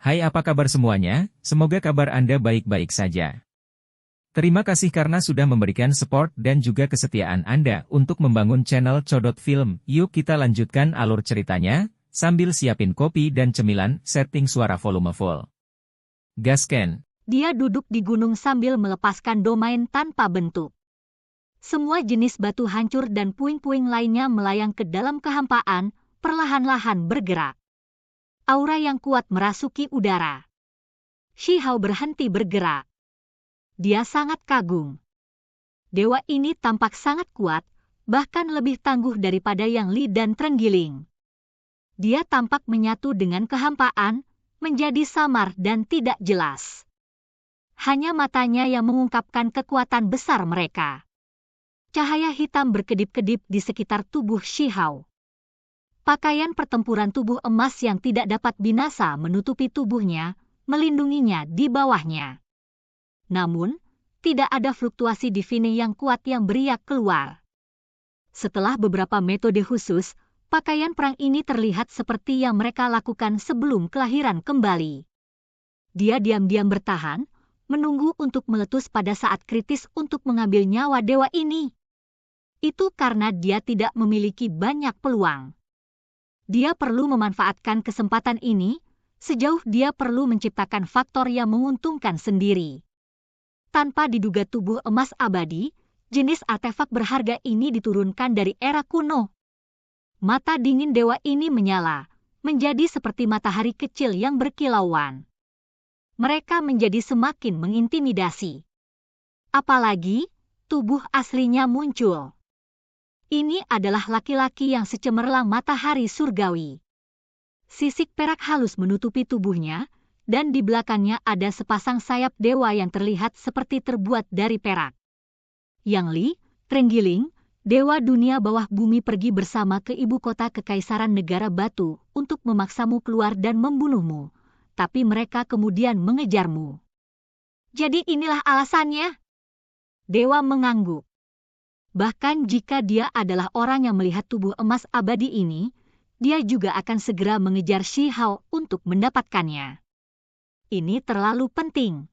Hai, apa kabar semuanya? Semoga kabar Anda baik-baik saja. Terima kasih karena sudah memberikan support dan juga kesetiaan Anda untuk membangun channel Codot Film. Yuk kita lanjutkan alur ceritanya, sambil siapin kopi dan cemilan, setting suara volume full. Gasken. Dia duduk di gunung sambil melepaskan domain tanpa bentuk. Semua jenis batu hancur dan puing-puing lainnya melayang ke dalam kehampaan, perlahan-lahan bergerak. Aura yang kuat merasuki udara. Shihao berhenti bergerak. Dia sangat kagum. Dewa ini tampak sangat kuat, bahkan lebih tangguh daripada Yang Li dan Trenggiling. Dia tampak menyatu dengan kehampaan, menjadi samar dan tidak jelas. Hanya matanya yang mengungkapkan kekuatan besar mereka. Cahaya hitam berkedip-kedip di sekitar tubuh Shihao. Pakaian pertempuran tubuh emas yang tidak dapat binasa menutupi tubuhnya, melindunginya di bawahnya. Namun, tidak ada fluktuasi divine yang kuat yang beriak keluar. Setelah beberapa metode khusus, pakaian perang ini terlihat seperti yang mereka lakukan sebelum kelahiran kembali. Dia diam-diam bertahan, menunggu untuk meletus pada saat kritis untuk mengambil nyawa dewa ini. Itu karena dia tidak memiliki banyak peluang. Dia perlu memanfaatkan kesempatan ini, sejauh dia perlu menciptakan faktor yang menguntungkan sendiri. Tanpa diduga tubuh emas abadi, jenis artefak berharga ini diturunkan dari era kuno. Mata dingin dewa ini menyala, menjadi seperti matahari kecil yang berkilauan. Mereka menjadi semakin mengintimidasi. Apalagi, tubuh aslinya muncul. Ini adalah laki-laki yang secemerlang matahari surgawi. Sisik perak halus menutupi tubuhnya, dan di belakangnya ada sepasang sayap dewa yang terlihat seperti terbuat dari perak. Yang Li, Trenggiling, dewa dunia bawah bumi pergi bersama ke ibu kota kekaisaran negara batu untuk memaksamu keluar dan membunuhmu, tapi mereka kemudian mengejarmu. Jadi inilah alasannya? Dewa mengangguk. Bahkan jika dia adalah orang yang melihat tubuh emas abadi ini, dia juga akan segera mengejar Shihao untuk mendapatkannya. Ini terlalu penting.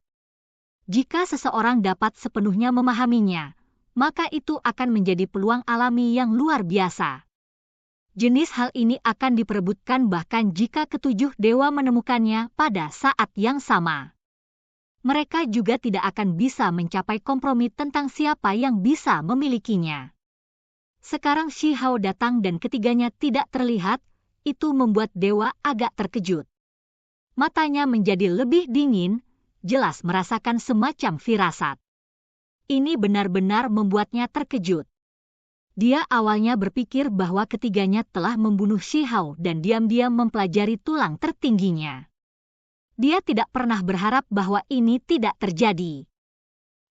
Jika seseorang dapat sepenuhnya memahaminya, maka itu akan menjadi peluang alami yang luar biasa. Jenis hal ini akan diperebutkan bahkan jika ketujuh dewa menemukannya pada saat yang sama. Mereka juga tidak akan bisa mencapai kompromi tentang siapa yang bisa memilikinya. Sekarang Shihao datang dan ketiganya tidak terlihat, itu membuat dewa agak terkejut. Matanya menjadi lebih dingin, jelas merasakan semacam firasat. Ini benar-benar membuatnya terkejut. Dia awalnya berpikir bahwa ketiganya telah membunuh Shihao dan diam-diam mempelajari tulang tertingginya. Dia tidak pernah berharap bahwa ini tidak terjadi.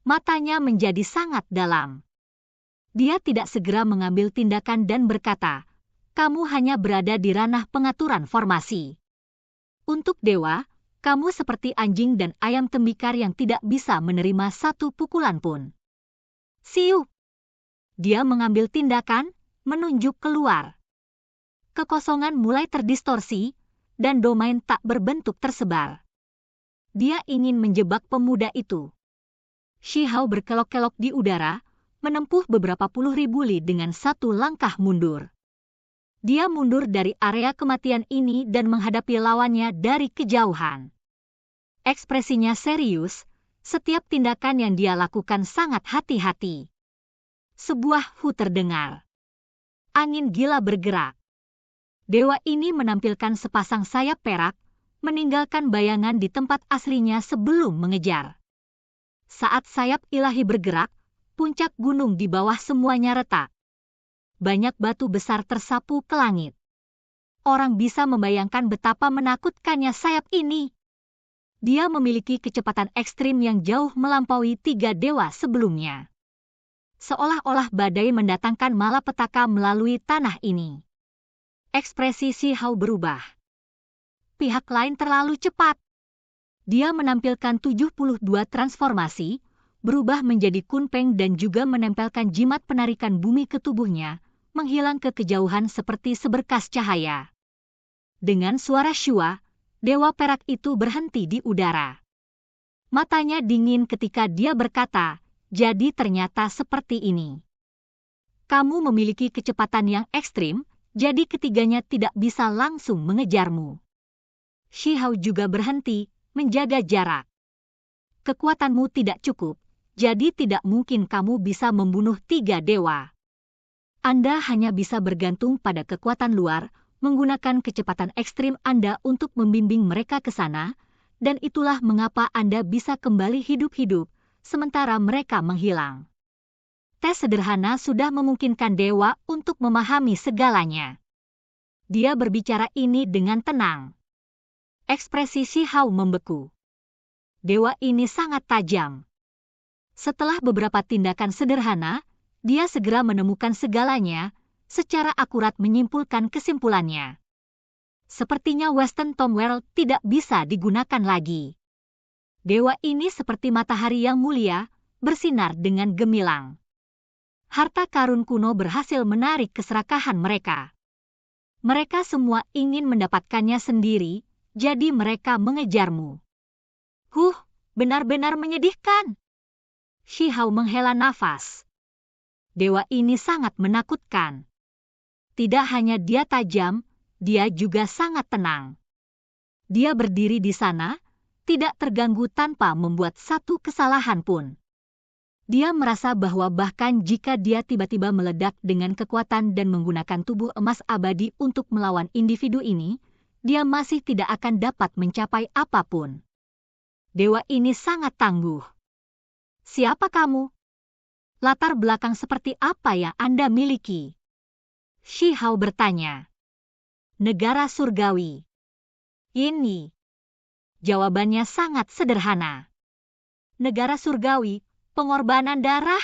Matanya menjadi sangat dalam. Dia tidak segera mengambil tindakan dan berkata, "Kamu hanya berada di ranah pengaturan formasi. Untuk dewa, kamu seperti anjing dan ayam tembikar yang tidak bisa menerima satu pukulan pun." Siu. Dia mengambil tindakan, menunjuk keluar. Kekosongan mulai terdistorsi, dan domain tak berbentuk tersebar. Dia ingin menjebak pemuda itu. Shihao berkelok-kelok di udara, menempuh beberapa puluh ribu li dengan satu langkah mundur. Dia mundur dari area kematian ini dan menghadapi lawannya dari kejauhan. Ekspresinya serius, setiap tindakan yang dia lakukan sangat hati-hati. Sebuah hu terdengar. Angin gila bergerak. Dewa ini menampilkan sepasang sayap perak, meninggalkan bayangan di tempat aslinya sebelum mengejar. Saat sayap ilahi bergerak, puncak gunung di bawah semuanya retak. Banyak batu besar tersapu ke langit. Orang bisa membayangkan betapa menakutkannya sayap ini. Dia memiliki kecepatan ekstrim yang jauh melampaui 3 dewa sebelumnya. Seolah-olah badai mendatangkan malapetaka melalui tanah ini. Ekspresi Shihao berubah. Pihak lain terlalu cepat. Dia menampilkan 72 transformasi, berubah menjadi kunpeng dan juga menempelkan jimat penarikan bumi ke tubuhnya, menghilang ke kejauhan seperti seberkas cahaya. Dengan suara syua, Dewa perak itu berhenti di udara. Matanya dingin ketika dia berkata, "Jadi ternyata seperti ini. Kamu memiliki kecepatan yang ekstrim, jadi ketiganya tidak bisa langsung mengejarmu." Shi Hao juga berhenti, menjaga jarak. "Kekuatanmu tidak cukup, jadi tidak mungkin kamu bisa membunuh 3 dewa. Anda hanya bisa bergantung pada kekuatan luar, menggunakan kecepatan ekstrim Anda untuk membimbing mereka ke sana, dan itulah mengapa Anda bisa kembali hidup-hidup, sementara mereka menghilang. Tes sederhana sudah memungkinkan dewa untuk memahami segalanya." Dia berbicara ini dengan tenang. Ekspresi Shi Hao membeku. Dewa ini sangat tajam. Setelah beberapa tindakan sederhana, dia segera menemukan segalanya, secara akurat menyimpulkan kesimpulannya. Sepertinya Western Tomwell tidak bisa digunakan lagi. Dewa ini seperti matahari yang mulia, bersinar dengan gemilang. Harta karun kuno berhasil menarik keserakahan mereka. Mereka semua ingin mendapatkannya sendiri, jadi mereka mengejarmu. Benar-benar menyedihkan. Shi Hao menghela nafas. Dewa ini sangat menakutkan. Tidak hanya dia tajam, dia juga sangat tenang. Dia berdiri di sana, tidak terganggu tanpa membuat satu kesalahan pun. Dia merasa bahwa bahkan jika dia tiba-tiba meledak dengan kekuatan dan menggunakan tubuh emas abadi untuk melawan individu ini, dia masih tidak akan dapat mencapai apapun. Dewa ini sangat tangguh. "Siapa kamu? Latar belakang seperti apa yang Anda miliki?" Shi Hao bertanya. "Negara surgawi." "Ini." Jawabannya sangat sederhana. "Negara surgawi, pengorbanan darah."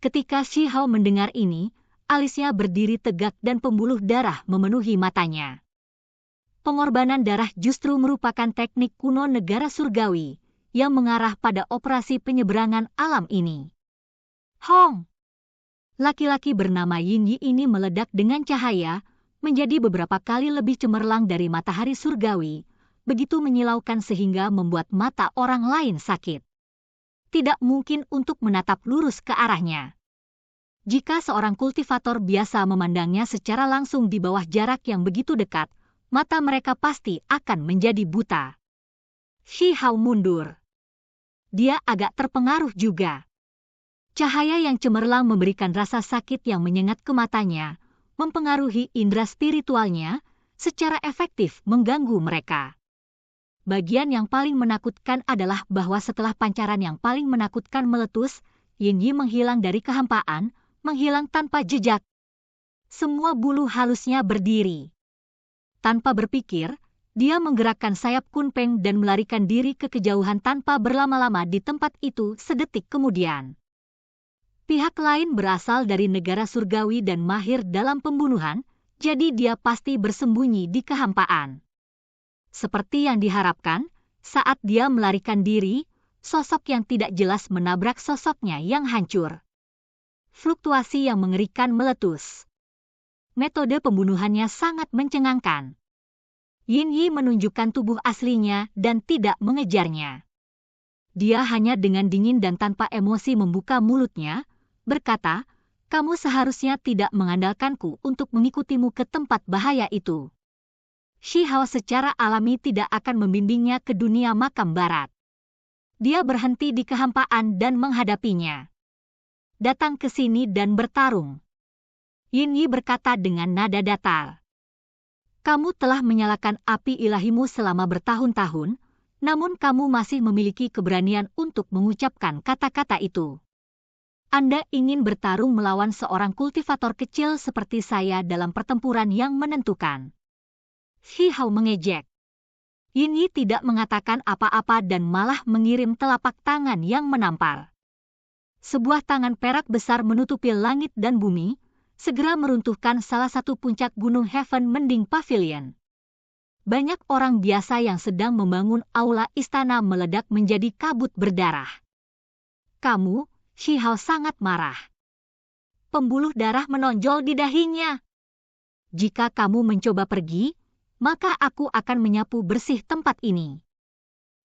Ketika Shi Hao mendengar ini, alisnya berdiri tegak dan pembuluh darah memenuhi matanya. Pengorbanan darah justru merupakan teknik kuno negara surgawi yang mengarah pada operasi penyeberangan alam ini. Hong! Laki-laki bernama Yin Yi ini meledak dengan cahaya, menjadi beberapa kali lebih cemerlang dari matahari surgawi, begitu menyilaukan sehingga membuat mata orang lain sakit. Tidak mungkin untuk menatap lurus ke arahnya. Jika seorang kultivator biasa memandangnya secara langsung di bawah jarak yang begitu dekat, mata mereka pasti akan menjadi buta. Shi Hao mundur. Dia agak terpengaruh juga. Cahaya yang cemerlang memberikan rasa sakit yang menyengat ke matanya, mempengaruhi indera spiritualnya, secara efektif mengganggu mereka. Bagian yang paling menakutkan adalah bahwa setelah pancaran yang paling menakutkan meletus, Yin Yi menghilang dari kehampaan, menghilang tanpa jejak. Semua bulu halusnya berdiri. Tanpa berpikir, dia menggerakkan sayap kunpeng dan melarikan diri ke kejauhan tanpa berlama-lama di tempat itu sedetik kemudian. Pihak lain berasal dari negara surgawi dan mahir dalam pembunuhan, jadi dia pasti bersembunyi di kehampaan. Seperti yang diharapkan, saat dia melarikan diri, sosok yang tidak jelas menabrak sosoknya yang hancur. Fluktuasi yang mengerikan meletus. Metode pembunuhannya sangat mencengangkan. Yin Yi menunjukkan tubuh aslinya dan tidak mengejarnya. Dia hanya dengan dingin dan tanpa emosi membuka mulutnya, berkata, "Kamu seharusnya tidak mengandalkanku untuk mengikutimu ke tempat bahaya itu." Shi Hao secara alami tidak akan membimbingnya ke dunia makam barat. Dia berhenti di kehampaan dan menghadapinya. "Datang ke sini dan bertarung." Yin Yi berkata dengan nada datar. "Kamu telah menyalakan api ilahimu selama bertahun-tahun, namun kamu masih memiliki keberanian untuk mengucapkan kata-kata itu. Anda ingin bertarung melawan seorang kultivator kecil seperti saya dalam pertempuran yang menentukan." Shi Hao mengejek. Yin Yi tidak mengatakan apa-apa dan malah mengirim telapak tangan yang menampar. Sebuah tangan perak besar menutupi langit dan bumi, segera meruntuhkan salah satu puncak gunung Heaven Mending Pavilion. Banyak orang biasa yang sedang membangun aula istana meledak menjadi kabut berdarah. "Kamu," Shi Hao sangat marah. Pembuluh darah menonjol di dahinya. "Jika kamu mencoba pergi, maka aku akan menyapu bersih tempat ini.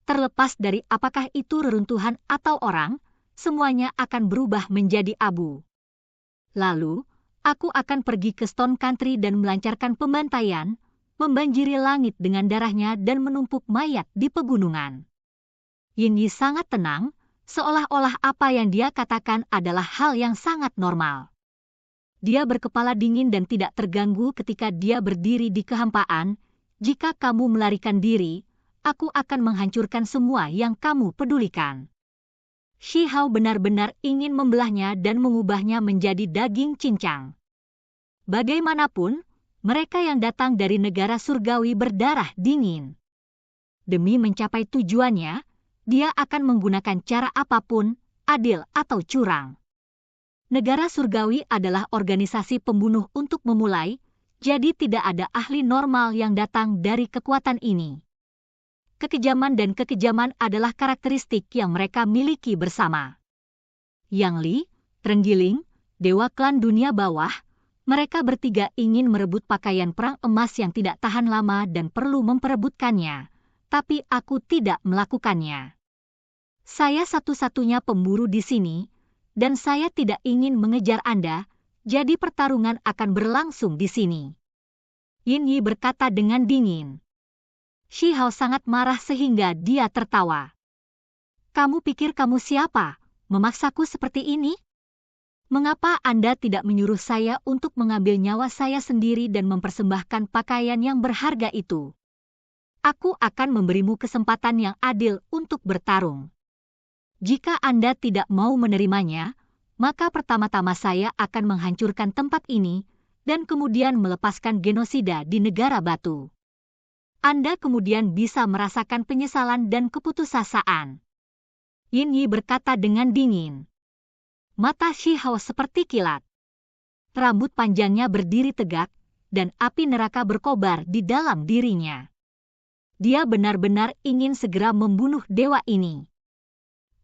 Terlepas dari apakah itu reruntuhan atau orang, semuanya akan berubah menjadi abu. Lalu, aku akan pergi ke Stone Country dan melancarkan pembantaian, membanjiri langit dengan darahnya dan menumpuk mayat di pegunungan. Yin Yi sangat tenang, seolah-olah apa yang dia katakan adalah hal yang sangat normal. Dia berkepala dingin dan tidak terganggu ketika dia berdiri di kehampaan. Jika kamu melarikan diri, aku akan menghancurkan semua yang kamu pedulikan. Shi Hao benar-benar ingin membelahnya dan mengubahnya menjadi daging cincang. Bagaimanapun, mereka yang datang dari negara surgawi berdarah dingin. Demi mencapai tujuannya, dia akan menggunakan cara apapun, adil atau curang. Negara surgawi adalah organisasi pembunuh untuk memulai, jadi tidak ada ahli normal yang datang dari kekuatan ini. Kekejaman dan kekejaman adalah karakteristik yang mereka miliki bersama. Yang Li, Trenggiling, Dewa Klan Dunia Bawah, mereka bertiga ingin merebut pakaian perang emas yang tidak tahan lama dan perlu memperebutkannya, tapi aku tidak melakukannya. Saya satu-satunya pemburu di sini, dan saya tidak ingin mengejar Anda, jadi pertarungan akan berlangsung di sini. Yin Yi berkata dengan dingin. Shi Hao sangat marah sehingga dia tertawa. Kamu pikir kamu siapa, memaksaku seperti ini? Mengapa Anda tidak menyuruh saya untuk mengambil nyawa saya sendiri dan mempersembahkan pakaian yang berharga itu? Aku akan memberimu kesempatan yang adil untuk bertarung. Jika Anda tidak mau menerimanya, maka pertama-tama saya akan menghancurkan tempat ini dan kemudian melepaskan genosida di negara batu. Anda kemudian bisa merasakan penyesalan dan keputusasaan. Yin Yi berkata dengan dingin. Mata Shi Hao seperti kilat. Rambut panjangnya berdiri tegak, dan api neraka berkobar di dalam dirinya. Dia benar-benar ingin segera membunuh dewa ini.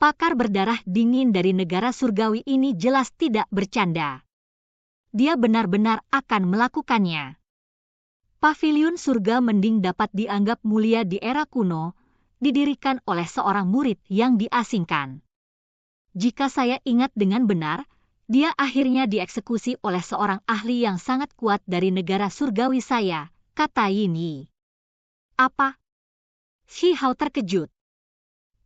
Pakar berdarah dingin dari negara surgawi ini jelas tidak bercanda. Dia benar-benar akan melakukannya. Paviliun surga mending dapat dianggap mulia di era kuno, didirikan oleh seorang murid yang diasingkan. Jika saya ingat dengan benar, dia akhirnya dieksekusi oleh seorang ahli yang sangat kuat dari negara surgawi saya, kata Yin Yi. Apa? Shi Hao terkejut.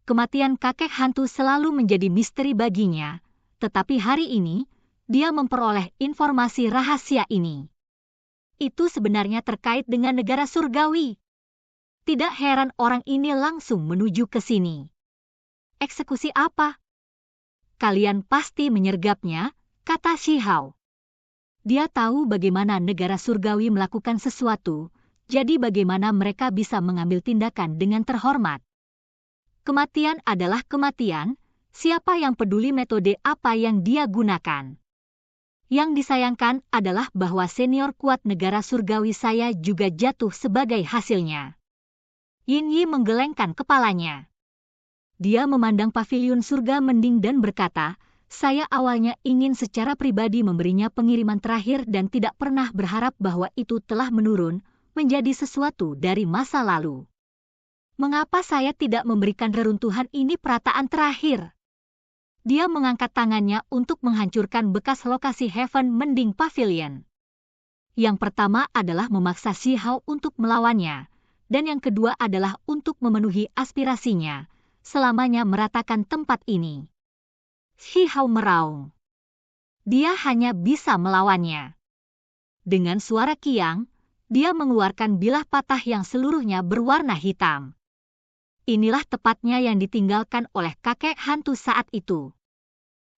Kematian kakek hantu selalu menjadi misteri baginya, tetapi hari ini, dia memperoleh informasi rahasia ini. Itu sebenarnya terkait dengan negara surgawi. Tidak heran orang ini langsung menuju ke sini. Eksekusi apa? Kalian pasti menyergapnya, kata Shi Hao. Dia tahu bagaimana negara surgawi melakukan sesuatu, jadi bagaimana mereka bisa mengambil tindakan dengan terhormat. Kematian adalah kematian, siapa yang peduli metode apa yang dia gunakan. Yang disayangkan adalah bahwa senior kuat negara surgawi saya juga jatuh sebagai hasilnya. Yin Yi menggelengkan kepalanya. Dia memandang paviliun surga mending dan berkata, saya awalnya ingin secara pribadi memberinya pengiriman terakhir dan tidak pernah berharap bahwa itu telah menurun, menjadi sesuatu dari masa lalu. Mengapa saya tidak memberikan reruntuhan ini perataan terakhir? Dia mengangkat tangannya untuk menghancurkan bekas lokasi Heaven Mending Pavilion. Yang pertama adalah memaksa Shi Hao untuk melawannya, dan yang kedua adalah untuk memenuhi aspirasinya, selamanya meratakan tempat ini. Shi Hao meraung. Dia hanya bisa melawannya. Dengan suara kiang, dia mengeluarkan bilah patah yang seluruhnya berwarna hitam. Inilah tepatnya yang ditinggalkan oleh kakek hantu saat itu.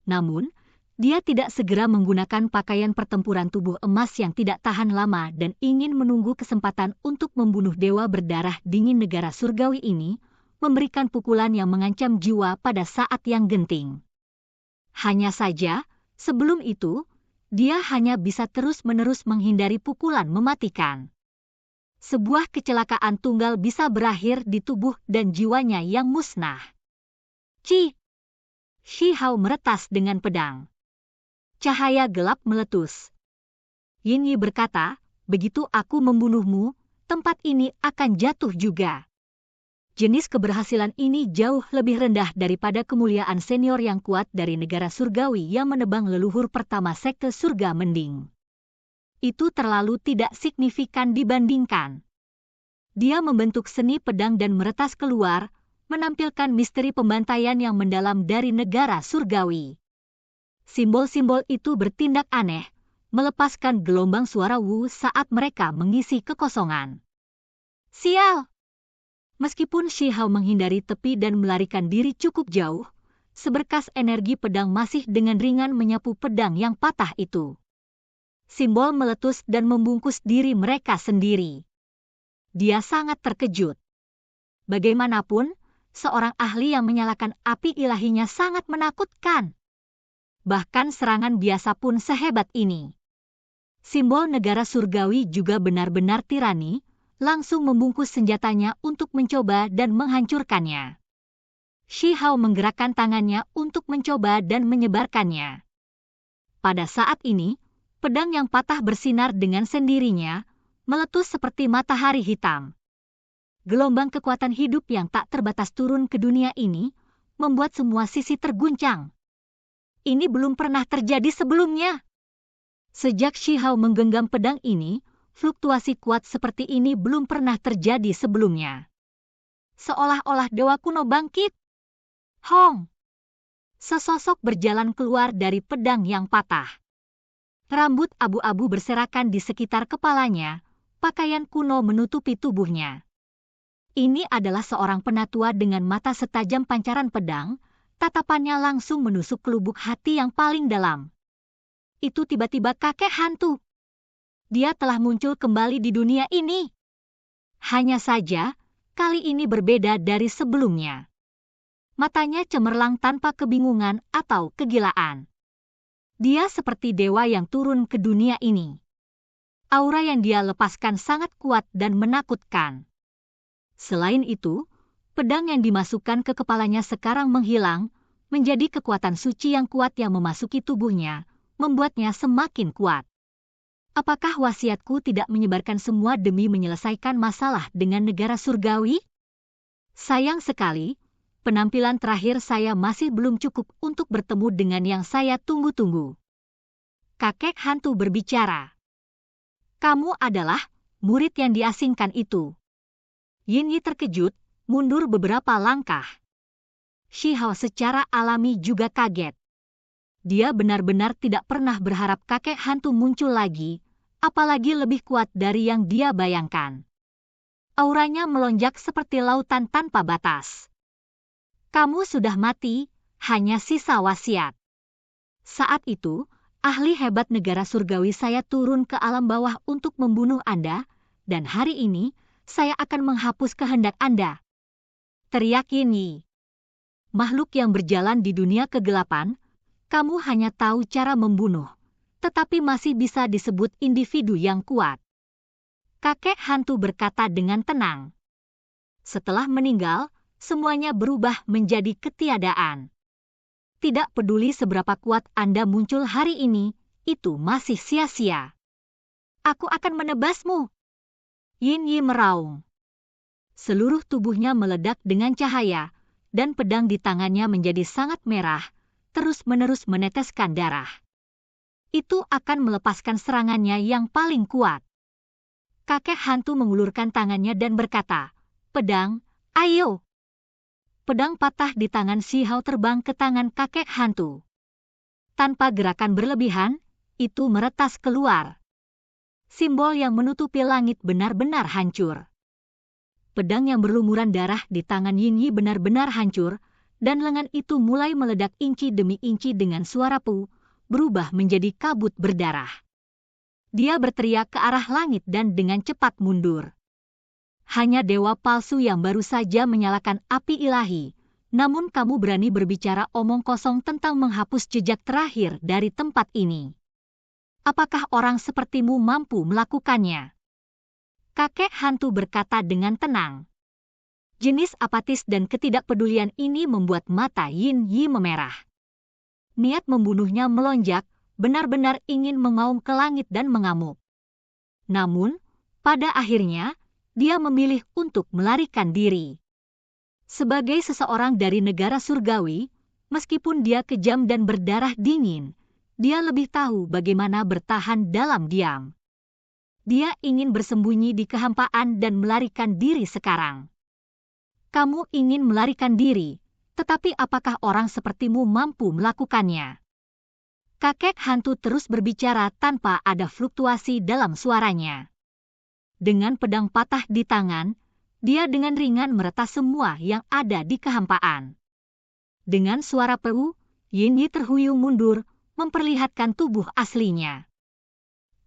Namun, dia tidak segera menggunakan pakaian pertempuran tubuh emas yang tidak tahan lama dan ingin menunggu kesempatan untuk membunuh dewa berdarah dingin negara surgawi ini, memberikan pukulan yang mengancam jiwa pada saat yang genting. Hanya saja, sebelum itu, dia hanya bisa terus-menerus menghindari pukulan mematikan. Sebuah kecelakaan tunggal bisa berakhir di tubuh dan jiwanya yang musnah. Ci! Shi Hao meretas dengan pedang. Cahaya gelap meletus. Yin Yi berkata, begitu aku membunuhmu, tempat ini akan jatuh juga. Jenis keberhasilan ini jauh lebih rendah daripada kemuliaan senior yang kuat dari negara surgawi yang menebang leluhur pertama sekte surga mending. Itu terlalu tidak signifikan dibandingkan. Dia membentuk seni pedang dan meretas keluar, menampilkan misteri pembantaian yang mendalam dari negara surgawi. Simbol-simbol itu bertindak aneh, melepaskan gelombang suara wu saat mereka mengisi kekosongan. Sial! Meskipun Shi Hao menghindari tepi dan melarikan diri cukup jauh, seberkas energi pedang masih dengan ringan menyapu pedang yang patah itu. Simbol meletus dan membungkus diri mereka sendiri. Dia sangat terkejut. Bagaimanapun, seorang ahli yang menyalakan api ilahinya sangat menakutkan. Bahkan serangan biasa pun sehebat ini. Simbol negara surgawi juga benar-benar tirani, langsung membungkus senjatanya untuk mencoba dan menghancurkannya. Shi Hao menggerakkan tangannya untuk mencoba dan menyebarkannya. Pada saat ini, pedang yang patah bersinar dengan sendirinya, meletus seperti matahari hitam. Gelombang kekuatan hidup yang tak terbatas turun ke dunia ini, membuat semua sisi terguncang. Ini belum pernah terjadi sebelumnya. Sejak Shi Hao menggenggam pedang ini, fluktuasi kuat seperti ini belum pernah terjadi sebelumnya. Seolah-olah dewa kuno bangkit. Hong! Sesosok berjalan keluar dari pedang yang patah. Rambut abu-abu berserakan di sekitar kepalanya, pakaian kuno menutupi tubuhnya. Ini adalah seorang penatua dengan mata setajam pancaran pedang, tatapannya langsung menusuk ke lubuk hati yang paling dalam. Itu tiba-tiba kakek hantu. Dia telah muncul kembali di dunia ini. Hanya saja, kali ini berbeda dari sebelumnya. Matanya cemerlang tanpa kebingungan atau kegilaan. Dia seperti dewa yang turun ke dunia ini. Aura yang dia lepaskan sangat kuat dan menakutkan. Selain itu, pedang yang dimasukkan ke kepalanya sekarang menghilang, menjadi kekuatan suci yang kuat yang memasuki tubuhnya, membuatnya semakin kuat. Apakah wasiatku tidak menyebarkan semua demi menyelesaikan masalah dengan negara surgawi? Sayang sekali, penampilan terakhir saya masih belum cukup untuk bertemu dengan yang saya tunggu-tunggu. Kakek hantu berbicara. Kamu adalah murid yang diasingkan itu. Yin Yi terkejut, mundur beberapa langkah. Shi Hao secara alami juga kaget. Dia benar-benar tidak pernah berharap kakek hantu muncul lagi, apalagi lebih kuat dari yang dia bayangkan. Auranya melonjak seperti lautan tanpa batas. Kamu sudah mati, hanya sisa wasiat. Saat itu, ahli hebat negara surgawi saya turun ke alam bawah untuk membunuh Anda, dan hari ini, saya akan menghapus kehendak Anda. Teriak Yin Yi. Makhluk yang berjalan di dunia kegelapan, kamu hanya tahu cara membunuh, tetapi masih bisa disebut individu yang kuat. Kakek hantu berkata dengan tenang. Setelah meninggal, semuanya berubah menjadi ketiadaan. Tidak peduli seberapa kuat Anda muncul hari ini, itu masih sia-sia. Aku akan menebasmu. Yin Yi meraung. Seluruh tubuhnya meledak dengan cahaya, dan pedang di tangannya menjadi sangat merah, terus-menerus meneteskan darah. Itu akan melepaskan serangannya yang paling kuat. Kakek hantu mengulurkan tangannya dan berkata, "Pedang, ayo!" Pedang patah di tangan Shi Hao terbang ke tangan kakek hantu. Tanpa gerakan berlebihan, itu meretas keluar. Simbol yang menutupi langit benar-benar hancur. Pedang yang berlumuran darah di tangan Yin Yi benar-benar hancur, dan lengan itu mulai meledak inci demi inci dengan suara pu, berubah menjadi kabut berdarah. Dia berteriak ke arah langit dan dengan cepat mundur. Hanya dewa palsu yang baru saja menyalakan api ilahi, namun kamu berani berbicara omong kosong tentang menghapus jejak terakhir dari tempat ini. Apakah orang sepertimu mampu melakukannya? Kakek hantu berkata dengan tenang. Jenis apatis dan ketidakpedulian ini membuat mata Yin Yi memerah. Niat membunuhnya melonjak, benar-benar ingin mengaum ke langit dan mengamuk. Namun, pada akhirnya, dia memilih untuk melarikan diri. Sebagai seseorang dari negara surgawi, meskipun dia kejam dan berdarah dingin, dia lebih tahu bagaimana bertahan dalam diam. Dia ingin bersembunyi di kehampaan dan melarikan diri sekarang. Kamu ingin melarikan diri, tetapi apakah orang sepertimu mampu melakukannya? Kakek hantu terus berbicara tanpa ada fluktuasi dalam suaranya. Dengan pedang patah di tangan, dia dengan ringan meretas semua yang ada di kehampaan. Dengan suara pehu, Yin Yi terhuyung mundur, memperlihatkan tubuh aslinya.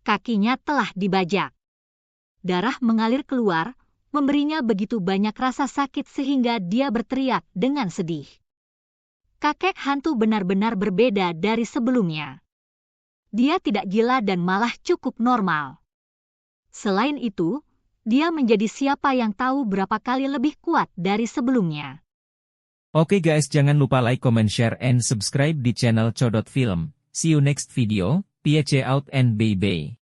Kakinya telah dibajak. Darah mengalir keluar, memberinya begitu banyak rasa sakit sehingga dia berteriak dengan sedih. Kakek hantu benar-benar berbeda dari sebelumnya. Dia tidak gila dan malah cukup normal. Selain itu, dia menjadi siapa yang tahu berapa kali lebih kuat dari sebelumnya. Oke guys, jangan lupa like, comment, share, and subscribe di channel Codot Film. See you next video, peace out and bye-bye.